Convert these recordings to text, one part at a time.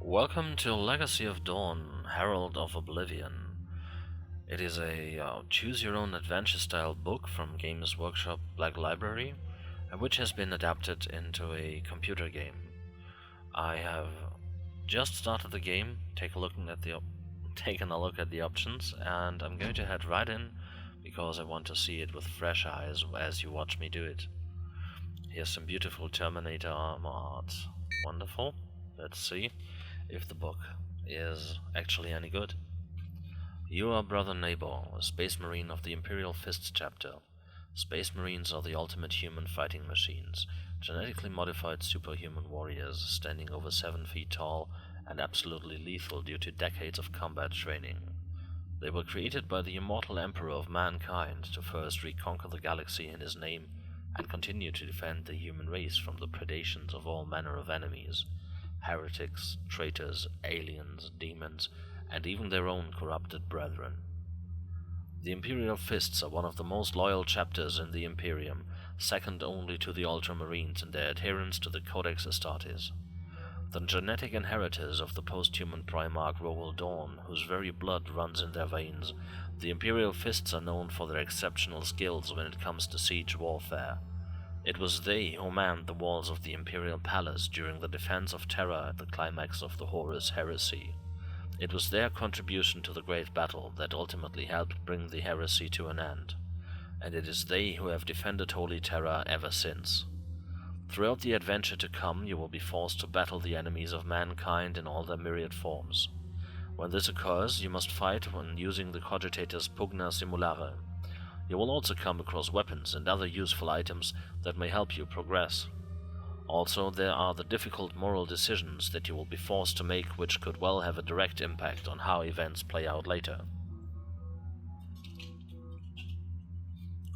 Welcome to Legacy of Dorn, Herald of Oblivion. It is a choose-your-own-adventure style book from Games Workshop Black Library, which has been adapted into a computer game. I have just started the game, taken a look at the options, and I'm going to head right in because I want to see it with fresh eyes as you watch me do it. Here's some beautiful Terminator armor art. Wonderful. Let's see if the book is actually any good. You are Brother Nabor, a space marine of the Imperial Fists chapter. Space marines are the ultimate human fighting machines, genetically modified superhuman warriors standing over 7 feet tall and absolutely lethal due to decades of combat training. They were created by the immortal Emperor of mankind to first reconquer the galaxy in his name and continue to defend the human race from the predations of all manner of enemies. Heretics, traitors, aliens, demons, and even their own corrupted brethren. The Imperial Fists are one of the most loyal chapters in the Imperium, second only to the Ultramarines in their adherence to the Codex Astartes. The genetic inheritors of the post-human Primarch Dorn, whose very blood runs in their veins, the Imperial Fists are known for their exceptional skills when it comes to siege warfare. It was they who manned the walls of the Imperial Palace during the defense of Terra at the climax of the Horus Heresy. It was their contribution to the great battle that ultimately helped bring the heresy to an end, and it is they who have defended Holy Terra ever since. Throughout the adventure to come, you will be forced to battle the enemies of mankind in all their myriad forms. When this occurs, you must fight when using the Cogitator's Pugna Simulare. You will also come across weapons and other useful items that may help you progress. Also, there are the difficult moral decisions that you will be forced to make, which could well have a direct impact on how events play out later.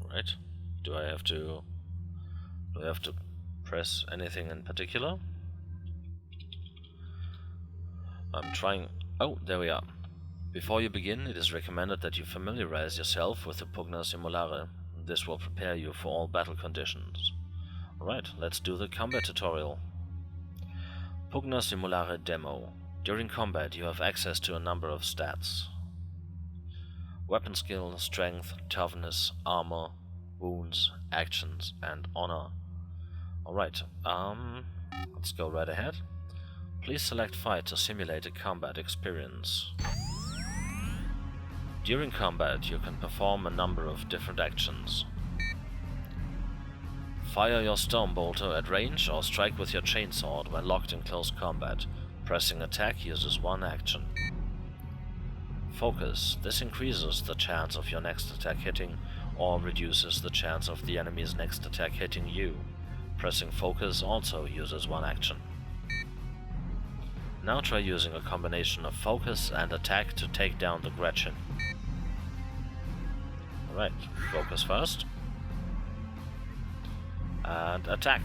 Right. Do I have to press anything in particular? I'm trying... Oh, there we are. Before you begin, it is recommended that you familiarize yourself with the Pugna Simulare. This will prepare you for all battle conditions. Alright, let's do the combat tutorial. Pugna Simulare Demo. During combat, you have access to a number of stats. Weapon skill, strength, toughness, armor, wounds, actions, and honor. Alright, let's go right ahead. Please select Fight to simulate a combat experience. During combat, you can perform a number of different actions. Fire your Storm Bolter at range or strike with your chainsword when locked in close combat. Pressing attack uses one action. Focus. This increases the chance of your next attack hitting or reduces the chance of the enemy's next attack hitting you. Pressing focus also uses one action. Now try using a combination of focus and attack to take down the Gretchen. Alright, focus first. And attack.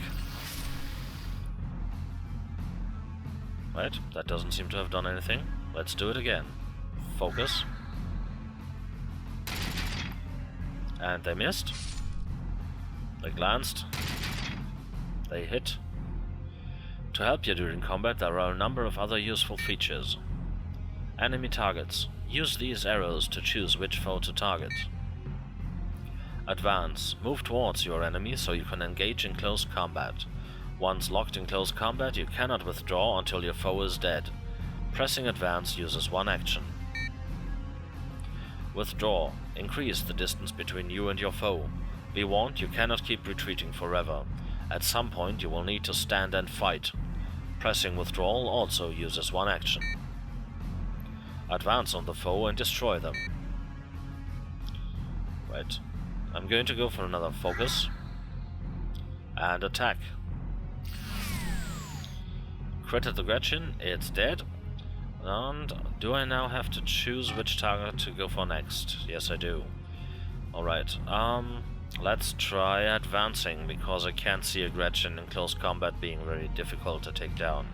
Right, that doesn't seem to have done anything. Let's do it again. Focus. And they missed. They glanced. They hit. To help you during combat, there are a number of other useful features. Enemy targets. Use these arrows to choose which foe to target. Advance. Move towards your enemy so you can engage in close combat. Once locked in close combat, you cannot withdraw until your foe is dead. Pressing advance uses one action. Withdraw. Increase the distance between you and your foe. Be warned, you cannot keep retreating forever. At some point you will need to stand and fight. Pressing withdrawal also uses one action. Advance on the foe and destroy them. Right. I'm going to go for another focus. And attack. Crit at the Gretchen, it's dead. And do I now have to choose which target to go for next? Yes, I do. Alright, let's try advancing, because I can't see a Gretchen in close combat being very difficult to take down.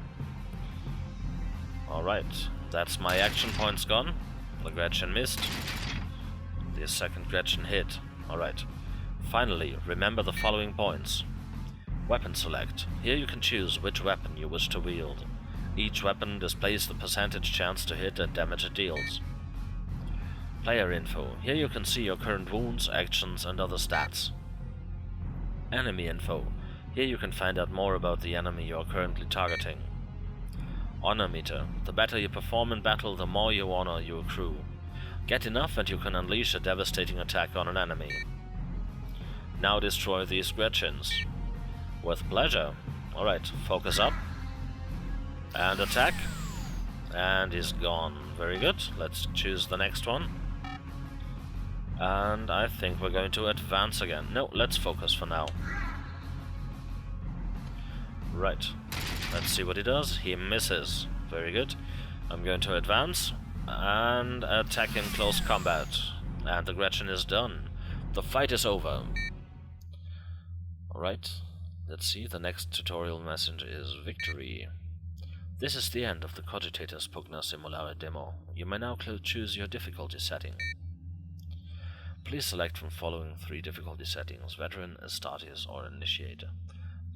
Alright, that's my action points gone. The Gretchen missed. The second Gretchen hit. Alright. Finally, remember the following points. Weapon select. Here you can choose which weapon you wish to wield. Each weapon displays the percentage chance to hit and damage it deals. Player info. Here you can see your current wounds, actions, and other stats. Enemy info. Here you can find out more about the enemy you are currently targeting. Honor meter. The better you perform in battle, the more you honor you accrue. Get enough and you can unleash a devastating attack on an enemy. Now destroy these Gretchins. With pleasure. Alright, focus up. And attack. And he's gone. Very good. Let's choose the next one. And I think we're going to advance again. No, let's focus for now. Right. Let's see what he does. He misses. Very good. I'm going to advance and attack in close combat. And the Gretchen is done. The fight is over. Alright. Let's see. The next tutorial message is victory. This is the end of the Cogitator's Pugna Simulare demo. You may now choose your difficulty setting. Please select from following 3 difficulty settings: Veteran, Astartes, or Initiator.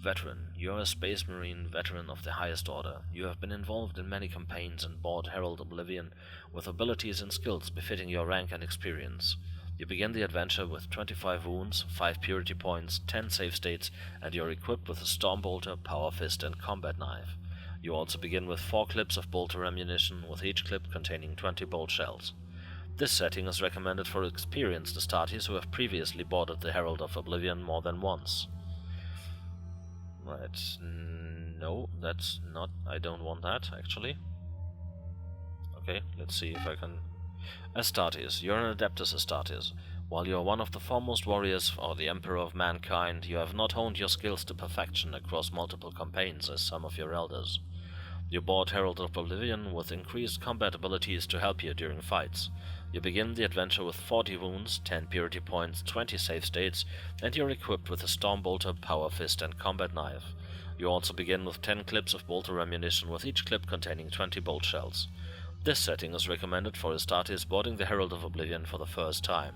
Veteran. You are a Space Marine veteran of the highest order. You have been involved in many campaigns and bought Herald of Oblivion with abilities and skills befitting your rank and experience. You begin the adventure with 25 wounds, 5 purity points, 10 save states, and you are equipped with a Stormbolter, Power Fist, and Combat Knife. You also begin with 4 clips of bolter ammunition, with each clip containing 20 bolt shells. This setting is recommended for experienced Astartes who have previously boarded the Herald of Oblivion more than once. Right, no, that's not, I don't want that, actually. Okay, let's see if I can... Astartes, you're an Adeptus Astartes. While you are one of the foremost warriors, or the Emperor of Mankind, you have not honed your skills to perfection across multiple campaigns as some of your elders. You bought Herald of Oblivion with increased combat abilities to help you during fights. You begin the adventure with 40 wounds, 10 purity points, 20 save states, and you're equipped with a Stormbolter, Power Fist, and Combat Knife. You also begin with 10 clips of bolter ammunition, with each clip containing 20 bolt shells. This setting is recommended for Astartes boarding the Herald of Oblivion for the first time.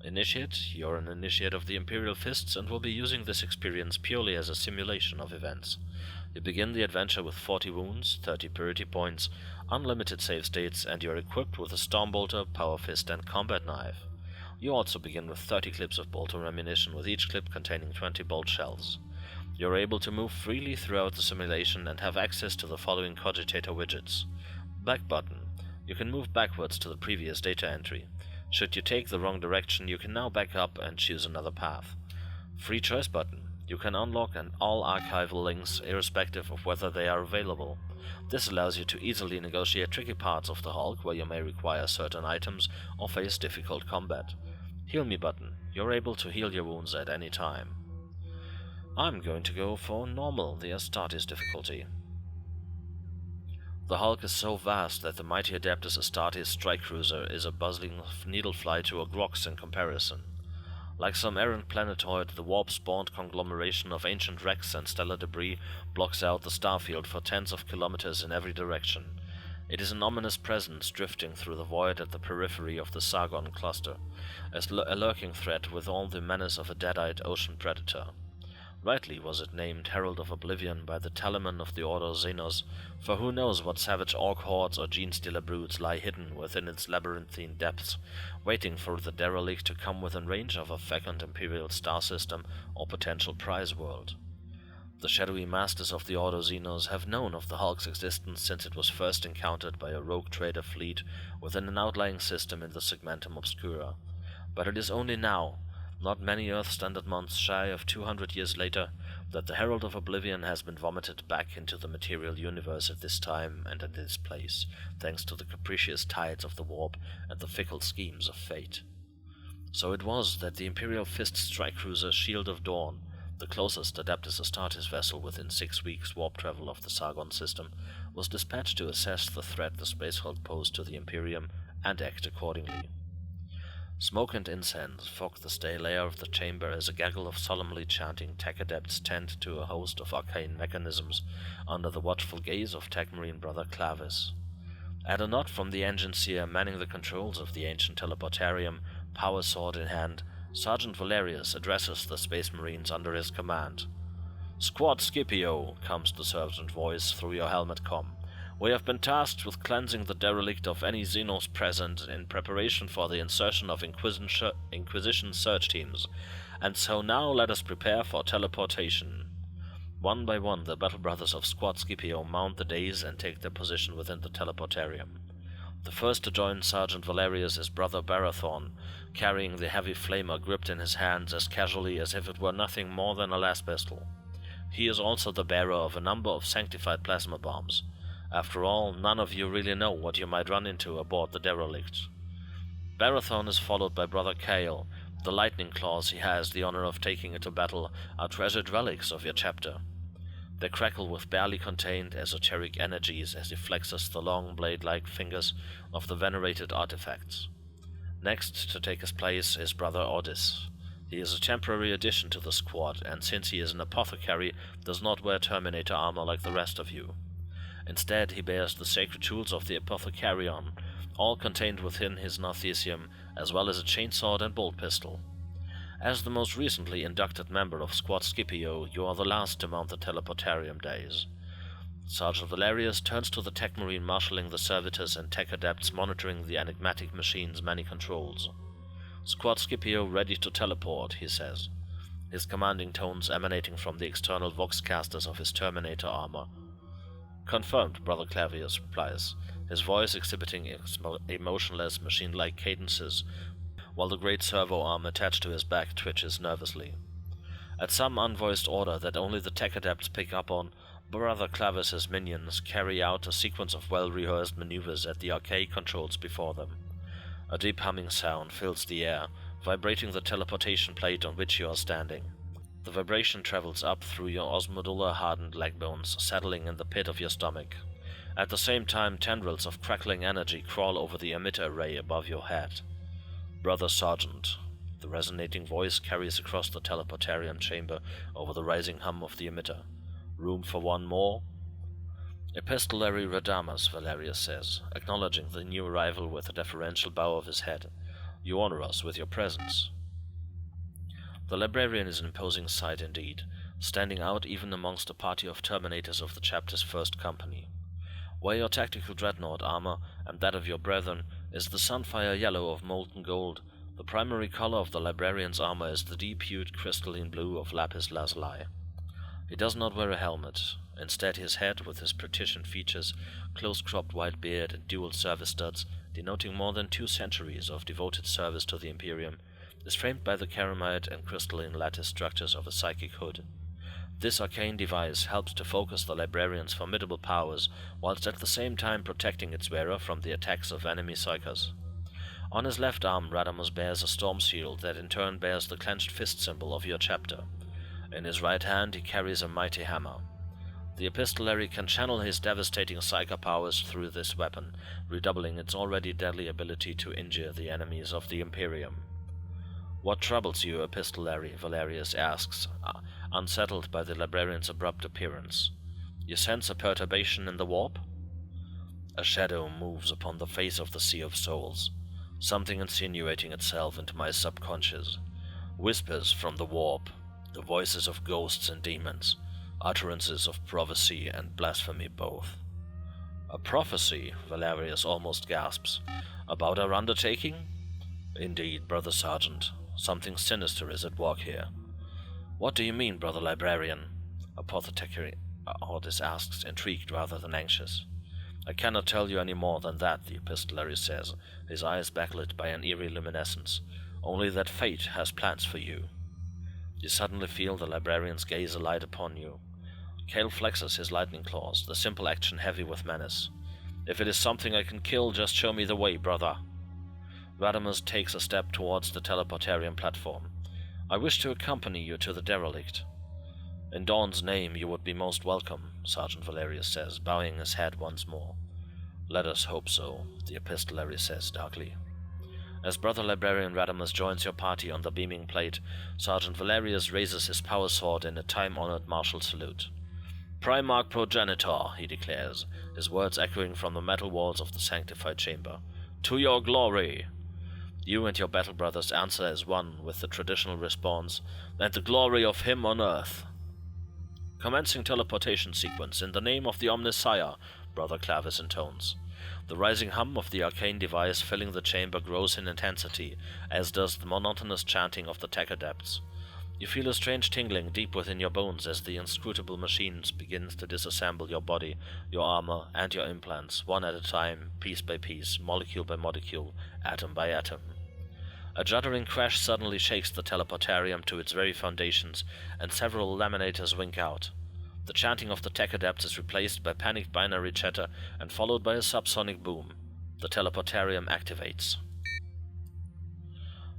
Initiate, you're an initiate of the Imperial Fists and will be using this experience purely as a simulation of events. You begin the adventure with 40 wounds, 30 purity points, unlimited save states, and you're equipped with a Stormbolter, Power Fist, and Combat Knife. You also begin with 30 clips of bolter ammunition, with each clip containing 20 bolt shells. You're able to move freely throughout the simulation and have access to the following Cogitator widgets. Back button. You can move backwards to the previous data entry. Should you take the wrong direction, you can now back up and choose another path. Free choice button. You can unlock all archival links, irrespective of whether they are available. This allows you to easily negotiate tricky parts of the Hulk where you may require certain items or face difficult combat. Heal me button. You're able to heal your wounds at any time. I'm going to go for normal, the Astartes difficulty. The Hulk is so vast that the mighty Adeptus Astartes strike cruiser is a bustling needlefly to a Grox in comparison. Like some errant planetoid, the warp-spawned conglomeration of ancient wrecks and stellar debris blocks out the starfield for tens of kilometers in every direction. It is an ominous presence drifting through the void at the periphery of the Sargon cluster, as a lurking threat with all the menace of a dead-eyed ocean predator. Rightly was it named Herald of Oblivion by the Taliman of the Order Xenos, for who knows what savage orc hordes or gene-stealer broods lie hidden within its labyrinthine depths, waiting for the derelict to come within range of a fecund Imperial star system or potential prize world. The shadowy masters of the Order Xenos have known of the Hulk's existence since it was first encountered by a rogue trader fleet within an outlying system in the Segmentum Obscura. But it is only now, not many Earth Standard months shy of 200 years later, that the Herald of Oblivion has been vomited back into the material universe at this time and in this place, thanks to the capricious tides of the warp and the fickle schemes of fate. So it was that the Imperial Fists strike cruiser Shield of Dorn, the closest Adeptus Astartes vessel within 6 weeks warp travel of the Sargon system, was dispatched to assess the threat the Space Hulk posed to the Imperium and act accordingly. Smoke and incense fog the stay layer of the chamber as a gaggle of solemnly chanting tech adepts tend to a host of arcane mechanisms under the watchful gaze of tech marine brother Clavis. At a nod from the engine seer manning the controls of the ancient teleportarium, power sword in hand, Sergeant Valerius addresses the space marines under his command. "Squad Scipio," comes the sergeant voice through your helmet comm. "We have been tasked with cleansing the derelict of any Xenos present in preparation for the insertion of Inquisition search teams, and so now let us prepare for teleportation." One by one, the Battle Brothers of Squad Scipio mount the dais and take their position within the teleportarium. The first to join Sergeant Valerius is Brother Barathorn, carrying the heavy flamer gripped in his hands as casually as if it were nothing more than a las pistol. He is also the bearer of a number of sanctified plasma bombs. After all, none of you really know what you might run into aboard the derelict. Barathorn is followed by Brother Kale. The lightning claws he has the honor of taking into battle are treasured relics of your chapter. They crackle with barely contained esoteric energies as he flexes the long blade-like fingers of the venerated artifacts. Next to take his place is Brother Ordis. He is a temporary addition to the squad, and since he is an apothecary, does not wear Terminator armor like the rest of you. Instead, he bears the sacred tools of the Apothecarion, all contained within his Narthesium, as well as a chainsword and bolt pistol. As the most recently inducted member of Squad Scipio, you are the last to mount the teleportarium days. Sergeant Valerius turns to the tech marine marshalling the servitors and tech adepts monitoring the enigmatic machine's many controls. "Squad Scipio ready to teleport," he says, his commanding tones emanating from the external voxcasters of his Terminator armor. "Confirmed," Brother Clavius replies, his voice exhibiting emotionless, machine-like cadences, while the great servo arm attached to his back twitches nervously. At some unvoiced order that only the tech adepts pick up on, Brother Clavis's minions carry out a sequence of well-rehearsed maneuvers at the arcade controls before them. A deep humming sound fills the air, vibrating the teleportation plate on which you are standing. The vibration travels up through your osmodular-hardened leg bones, settling in the pit of your stomach. At the same time, tendrils of crackling energy crawl over the emitter array above your head. "Brother Sergeant," the resonating voice carries across the teleportarium chamber over the rising hum of the emitter. "Room for one more?" "Epistolary Radamas," Valerius says, acknowledging the new arrival with a deferential bow of his head. "You honor us with your presence." The librarian is an imposing sight indeed, standing out even amongst a party of Terminators of the chapter's first company. Where your tactical dreadnought armor and that of your brethren is the sunfire yellow of molten gold, the primary color of the librarian's armor is the deep-hued crystalline blue of lapis lazuli. He does not wear a helmet. Instead, his head, with his partitioned features, close-cropped white beard, and dual service studs, denoting more than 2 centuries of devoted service to the Imperium, is framed by the ceramite and crystalline lattice structures of a psychic hood. This arcane device helps to focus the librarian's formidable powers, whilst at the same time protecting its wearer from the attacks of enemy psychers. On his left arm, Radamus bears a storm shield that in turn bears the clenched fist symbol of your chapter. In his right hand, he carries a mighty hammer. The epistolary can channel his devastating psyker powers through this weapon, redoubling its already deadly ability to injure the enemies of the Imperium. "What troubles you, epistolary?" Valerius asks, unsettled by the librarian's abrupt appearance. "You sense a perturbation in the warp?" A shadow moves upon the face of the Sea of Souls, something insinuating itself into my subconscious. Whispers from the warp, the voices of ghosts and demons, utterances of prophecy and blasphemy both. "A prophecy?" Valerius almost gasps. "About our undertaking?" "Indeed, Brother Sergeant. Something sinister is at work here." "What do you mean, Brother Librarian?" Apothecary Ordis asks, intrigued rather than anxious. "I cannot tell you any more than that," the epistolary says, his eyes backlit by an eerie luminescence. "Only that fate has plans for you." You suddenly feel the librarian's gaze alight upon you. Kale flexes his lightning claws, the simple action heavy with menace. "If it is something I can kill, just show me the way, brother." Radamus takes a step towards the teleportarium platform. "I wish to accompany you to the derelict." "In Dorn's name you would be most welcome," Sergeant Valerius says, bowing his head once more. "Let us hope so," the epistolary says darkly. As Brother Librarian Radamus joins your party on the beaming plate, Sergeant Valerius raises his power sword in a time-honored martial salute. "Primarch Progenitor," he declares, his words echoing from the metal walls of the sanctified chamber. "To your glory!" You and your battle brothers answer as one with the traditional response, "And the glory of him on earth." Commencing teleportation sequence in the name of the Omnissiah, Brother Clavis intones. The rising hum of the arcane device filling the chamber grows in intensity, as does the monotonous chanting of the tech adepts. You feel a strange tingling deep within your bones as the inscrutable machines begins to disassemble your body, your armor, and your implants, one at a time, piece by piece, molecule by molecule, atom by atom. A juddering crash suddenly shakes the teleportarium to its very foundations, and several laminators wink out. The chanting of the tech adepts is replaced by panicked binary chatter and followed by a subsonic boom. The teleportarium activates.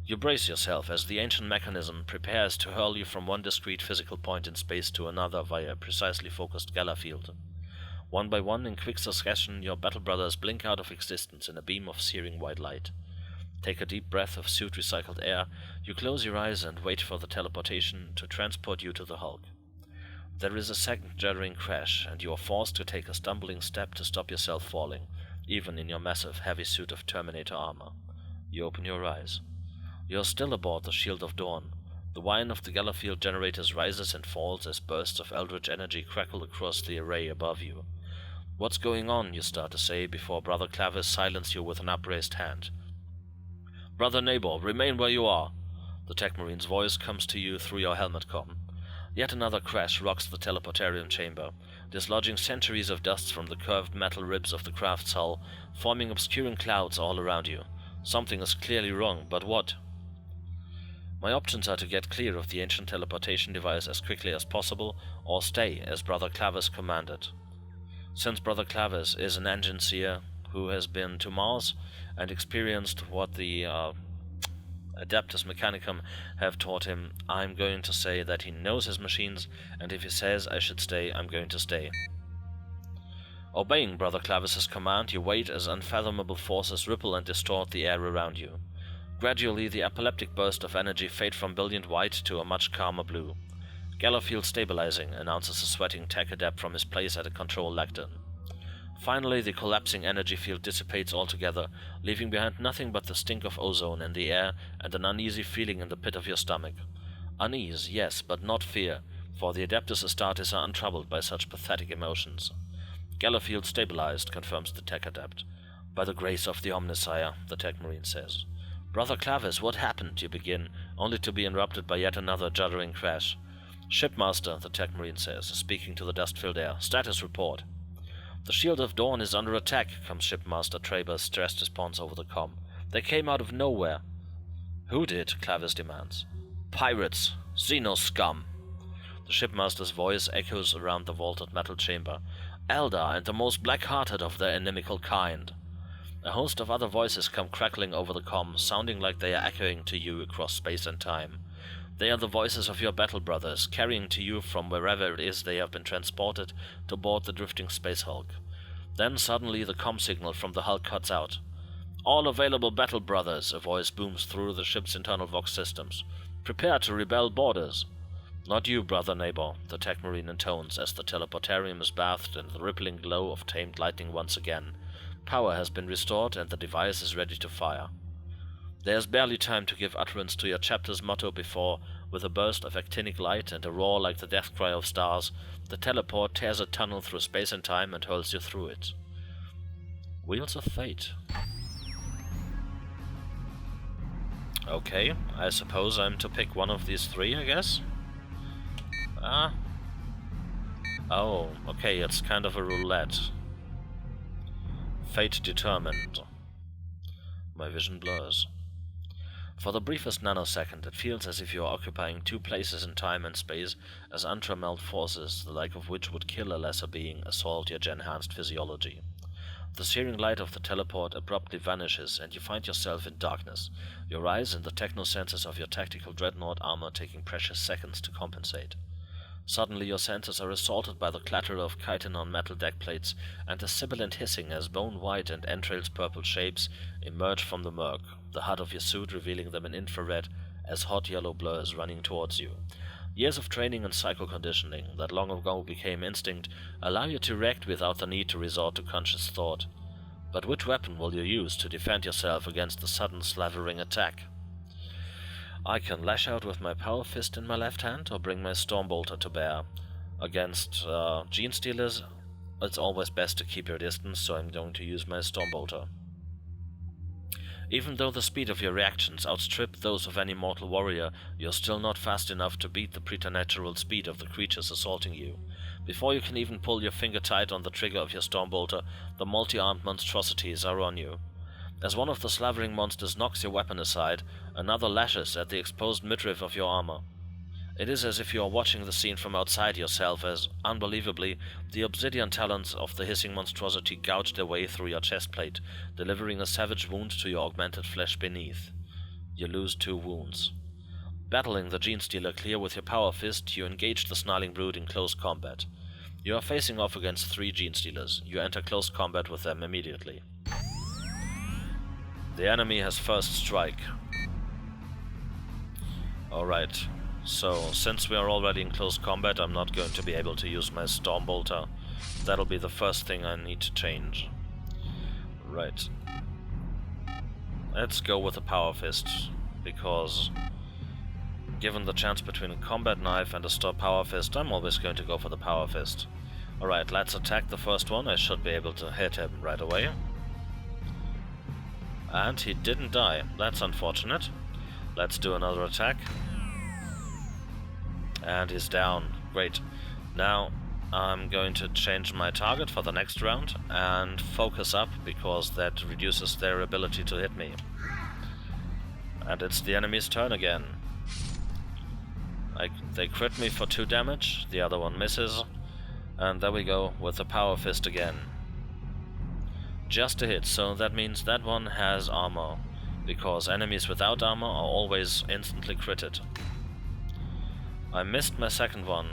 You brace yourself as the ancient mechanism prepares to hurl you from one discrete physical point in space to another via a precisely focused Gala field. One by one, in quick succession, your battle brothers blink out of existence in a beam of searing white light. Take a deep breath of suit-recycled air, you close your eyes and wait for the teleportation to transport you to the Hulk. There is a second juddering crash, and you are forced to take a stumbling step to stop yourself falling, even in your massive, heavy suit of Terminator armor. You open your eyes. You are still aboard the Shield of Dorn. The whine of the Galafield generators rises and falls as bursts of eldritch energy crackle across the array above you. What's going on, you start to say, before Brother Clavis silences you with an upraised hand. Brother Nabor, remain where you are. The Tech Marine's voice comes to you through your helmet comm. Yet another crash rocks the teleportarium chamber, dislodging centuries of dust from the curved metal ribs of the craft's hull, forming obscuring clouds all around you. Something is clearly wrong, but what? My options are to get clear of the ancient teleportation device as quickly as possible, or stay, as Brother Clavis commanded. Since Brother Clavis is an engine seer who has been to Mars and experienced what the Adeptus Mechanicum have taught him, I'm going to say that he knows his machines, and if he says I should stay, I'm going to stay. Obeying Brother Clavis's command, you wait as unfathomable forces ripple and distort the air around you. Gradually, the epileptic burst of energy fade from brilliant white to a much calmer blue. Galafield stabilizing, announces a sweating tech adept from his place at a control lectern. Finally, the collapsing energy field dissipates altogether, leaving behind nothing but the stink of ozone in the air and an uneasy feeling in the pit of your stomach. Unease, yes, but not fear, for the Adeptus Astartes are untroubled by such pathetic emotions. Galafield stabilized, confirms the tech adept. By the grace of the Omnissiah, the tech marine says. Brother Clavis, what happened? You begin, only to be interrupted by yet another juddering crash. Shipmaster, the tech marine says, speaking to the dust-filled air. Status report. The Shield of Dorn is under attack, comes Shipmaster Traber's stressed response over the comm. They came out of nowhere. Who did? Clavis demands. Pirates. Xeno scum. The Shipmaster's voice echoes around the vaulted metal chamber. Eldar and the most black-hearted of their inimical kind. A host of other voices come crackling over the comm, sounding like they are echoing to you across space and time. They are the voices of your battle brothers, carrying to you from wherever it is they have been transported to board the drifting space hulk. Then suddenly the comm signal from the hulk cuts out. All available battle brothers, a voice booms through the ship's internal vox systems. Prepare to rebel borders. Not you, Brother Nabor, the tech marine intones as the teleportarium is bathed in the rippling glow of tamed lightning once again. Power has been restored and the device is ready to fire. There is barely time to give utterance to your chapter's motto before, with a burst of actinic light and a roar like the death cry of stars, the teleport tears a tunnel through space and time and hurls you through it. Wheels of Fate. Okay, I suppose I'm to pick one of these three, I guess? Oh, okay, it's kind of a roulette. Fate determined. My vision blurs. For the briefest nanosecond, it feels as if you are occupying two places in time and space as ultramelt forces, the like of which would kill a lesser being, assault your enhanced physiology. The searing light of the teleport abruptly vanishes, and you find yourself in darkness, your eyes and the techno-senses of your tactical dreadnought armor taking precious seconds to compensate. Suddenly your senses are assaulted by the clatter of chitin on metal deck plates and a sibilant hissing as bone-white and entrails-purple shapes emerge from the murk, the HUD of your suit revealing them in infrared as hot yellow blurs running towards you. Years of training and psycho-conditioning that long ago became instinct allow you to react without the need to resort to conscious thought. But which weapon will you use to defend yourself against the sudden slavering attack? I can lash out with my power fist in my left hand or bring my Stormbolter to bear. Against Gene Stealers, it's always best to keep your distance, so I'm going to use my Stormbolter. Even though the speed of your reactions outstrip those of any mortal warrior, you're still not fast enough to beat the preternatural speed of the creatures assaulting you. Before you can even pull your finger tight on the trigger of your Stormbolter, the multi-armed monstrosities are on you. As one of the slavering monsters knocks your weapon aside, another lashes at the exposed midriff of your armor. It is as if you are watching the scene from outside yourself as, unbelievably, the obsidian talons of the hissing monstrosity gouge their way through your chest plate, delivering a savage wound to your augmented flesh beneath. You lose 2 wounds. Battling the Gene Stealer clear with your power fist, you engage the snarling brood in close combat. You are facing off against 3 Gene Stealers. You enter close combat with them immediately. The enemy has first strike. Alright. So, since we are already in close combat, I'm not going to be able to use my Stormbolter. That'll be the first thing I need to change. Right. Let's go with a Power Fist, because given the chance between a Combat Knife and a Power Fist, I'm always going to go for the Power Fist. Alright, let's attack the first one. I should be able to hit him right away. And he didn't die. That's unfortunate. Let's do another attack. And he's down. Great. Now I'm going to change my target for the next round and focus up, because that reduces their ability to hit me. And it's the enemy's turn again. They crit me for 2 damage, the other one misses, and there we go with the Power Fist again. Just a hit, so that means that one has armor, because enemies without armor are always instantly critted. I missed my second one.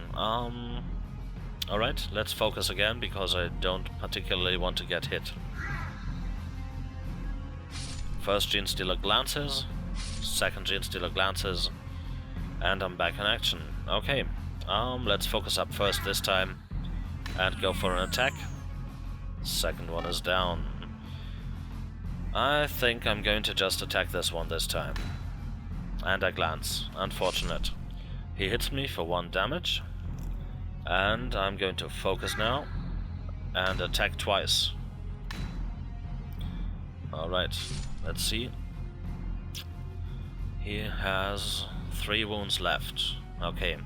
Alright, let's focus again, because I don't particularly want to get hit. First Gene Stealer glances, second Gene Stealer glances, and I'm back in action. Okay, let's focus up first this time, and go for an attack. Second one is down. I think I'm going to just attack this one this time. And I glance. Unfortunate. He hits me for 1 damage, and I'm going to focus now and attack twice. Alright, let's see. He has 3 wounds left. Okay.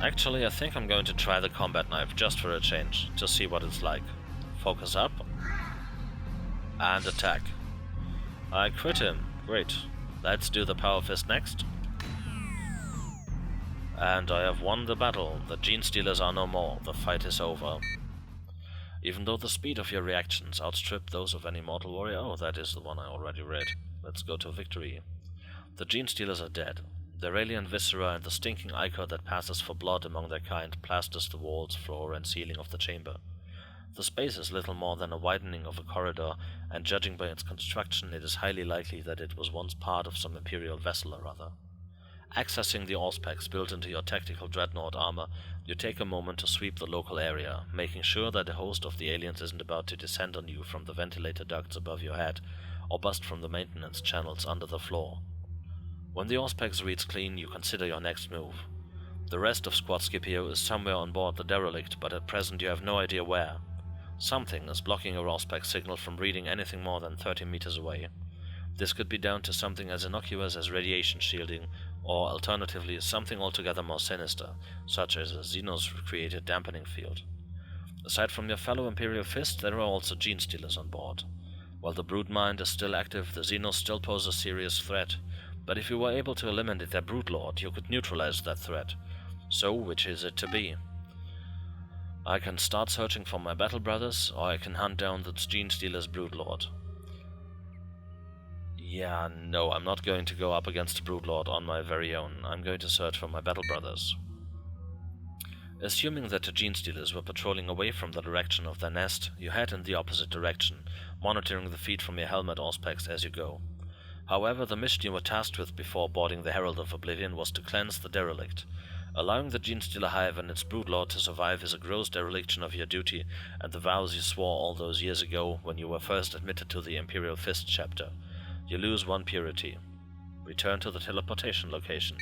Actually, I think I'm going to try the Combat Knife just for a change, to see what it's like. Focus up and attack. I crit him. Great. Let's do the Power Fist next. And I have won the battle. The Gene Stealers are no more. The fight is over. Even though the speed of your reactions outstrip those of any mortal warrior... Oh, that is the one I already read. Let's go to victory. The Gene Stealers are dead. Their alien viscera and the stinking ichor that passes for blood among their kind plasters the walls, floor, and ceiling of the chamber. The space is little more than a widening of a corridor, and judging by its construction, it is highly likely that it was once part of some Imperial vessel or other. Accessing the Auspex built into your tactical dreadnought armor, you take a moment to sweep the local area, making sure that a host of the aliens isn't about to descend on you from the ventilator ducts above your head, or bust from the maintenance channels under the floor. When the Auspex reads clean, you consider your next move. The rest of Squad Scipio is somewhere on board the derelict, but at present you have no idea where. Something is blocking your Auspex signal from reading anything more than 30 meters away. This could be down to something as innocuous as radiation shielding, or alternatively something altogether more sinister, such as a Xenos-created dampening field. Aside from your fellow Imperial Fists, there are also Gene Stealers on board. While the broodmind is still active, the Xenos still pose a serious threat, but if you were able to eliminate their broodlord, you could neutralize that threat. So, which is it to be? I can start searching for my battle brothers, or I can hunt down the Gene Stealer's broodlord. Yeah, no, I'm not going to go up against a broodlord on my very own. I'm going to search for my battle brothers. Assuming that the Gene Stealers were patrolling away from the direction of their nest, you head in the opposite direction, monitoring the feed from your helmet Auspex as you go. However, the mission you were tasked with before boarding the Herald of Oblivion was to cleanse the derelict. Allowing the Gene Stealer hive and its broodlord to survive is a gross dereliction of your duty and the vows you swore all those years ago when you were first admitted to the Imperial Fists chapter. You lose 1 purity. Return to the teleportation location.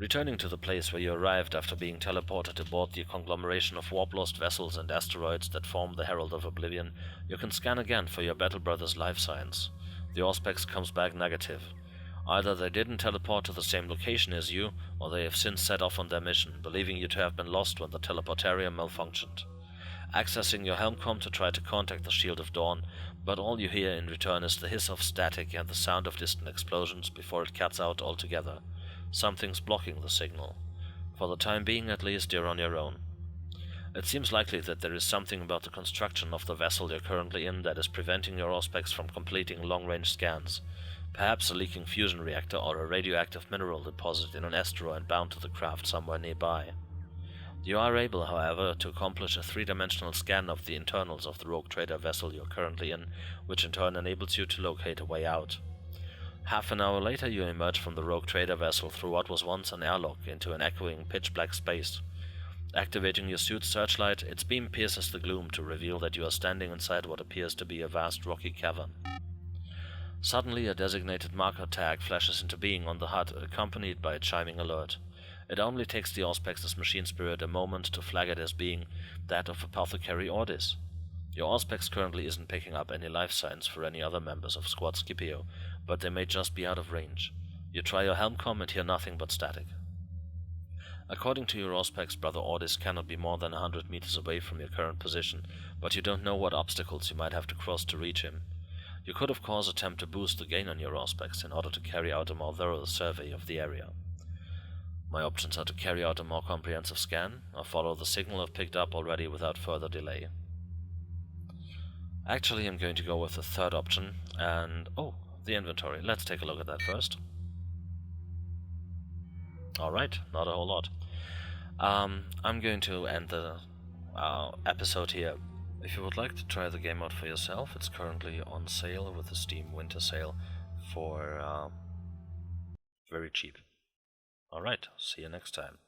Returning to the place where you arrived after being teleported aboard the conglomeration of warp-lost vessels and asteroids that form the Herald of Oblivion, you can scan again for your battle brother's life signs. The Auspex comes back negative. Either they didn't teleport to the same location as you, or they have since set off on their mission, believing you to have been lost when the teleportarium malfunctioned. Accessing your helmcom to try to contact the Shield of Dorn, but all you hear in return is the hiss of static and the sound of distant explosions before it cuts out altogether. Something's blocking the signal. For the time being, at least, you're on your own. It seems likely that there is something about the construction of the vessel you're currently in that is preventing your Auspex from completing long-range scans. Perhaps a leaking fusion reactor or a radioactive mineral deposit in an asteroid bound to the craft somewhere nearby. You are able, however, to accomplish a three-dimensional scan of the internals of the rogue trader vessel you're currently in, which in turn enables you to locate a way out. Half an hour later, you emerge from the rogue trader vessel through what was once an airlock into an echoing, pitch-black space. Activating your suit's searchlight, its beam pierces the gloom to reveal that you are standing inside what appears to be a vast rocky cavern. Suddenly, a designated marker tag flashes into being on the HUD, accompanied by a chiming alert. It only takes the Auspex's machine spirit a moment to flag it as being that of Apothecary Ordis. Your Auspex currently isn't picking up any life signs for any other members of Squad Scipio, but they may just be out of range. You try your helmcom and hear nothing but static. According to your Auspex, Brother Ordis cannot be more than 100 meters away from your current position, but you don't know what obstacles you might have to cross to reach him. You could of course attempt to boost the gain on your Auspex in order to carry out a more thorough survey of the area. My options are to carry out a more comprehensive scan, or follow the signal I've picked up already without further delay. Actually, I'm going to go with the third option, and the inventory. Let's take a look at that first. Alright, not a whole lot. I'm going to end the episode here. If you would like to try the game out for yourself, it's currently on sale with the Steam Winter Sale for very cheap. Alright, see you next time.